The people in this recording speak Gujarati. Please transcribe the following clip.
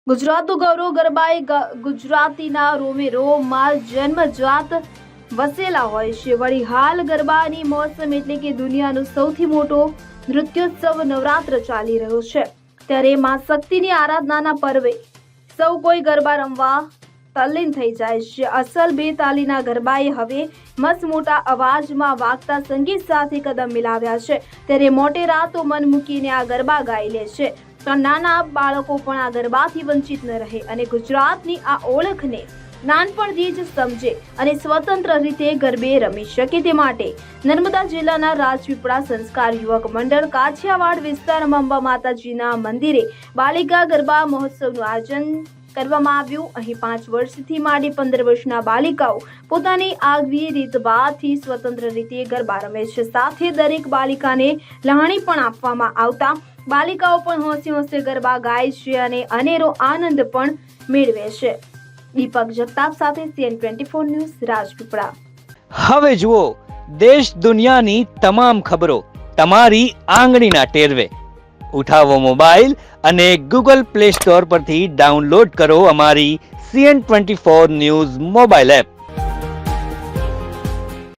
ગુજરાતનું ગૌરવ ગરબાએ ગુજરાતીના રોમે રોમમાં જન્મજાત વસેલા હોય છે। વળી હાલ ગરબાની મોસમ એટલે કે દુનિયાનો સૌથી મોટો નૃત્યોત્સવ નવરાત્ર ચાલી રહ્યો છે। ત્યારે માં શક્તિની આરાધનાના પર્વે સૌ કોઈ ગરબા રમવા તલ્લીન થઈ જાય છે। અસલ બેતાલીના ગરબાએ હવે મસ્ત મોટા અવાજમાં વાગતા સંગીત સાથે કદમ મિલાવ્યા છે। ત્યારે મોટેરા તો મન મૂકીને આ ગરબા ગાઈ લે છે, તો નાના બાળકો પણ આ ગરબાથી વંચિત ન રહે અને ગુજરાતની આ ઓળખને નાનપણથી જ સમજે અને સ્વતંત્ર રીતે ગરબે રમી શકે તે માટે નર્મદા જિલ્લાના રાજપીપળા સંસ્કાર યુવક મંડળ કાછિયાવાડ વિસ્તારમાં અંબા માતાજીના મંદિરે બાલિકા ગરબા મહોત્સવનું આયોજન કરવામાં આવ્યું। અહીં 5 વર્ષથી માંડી 15 વર્ષના બાલિકાઓ પોતાની આગવી રીતભાતથી સ્વતંત્ર રીતે ગરબા રમે છે। સાથે દરેક બાલિકાને લહાણી પણ આપવામાં આવતા બાલિકાઓ પણ હોંશે હોંશે ગરબા ગાય છે અને અનેરો આનંદ પણ મેળવે છે। દીપક જગતાપ સાથે CN24 ન્યૂઝ રાજપીપળા। હવે જુઓ દેશ દુનિયાની તમામ ખબરો તમારી આંગળીના ટેરવે। ઉઠાવો મોબાઈલ અને Google Play Store પરથી ડાઉનલોડ કરો અમારી CN24 ન્યૂઝ મોબાઈલ એપ।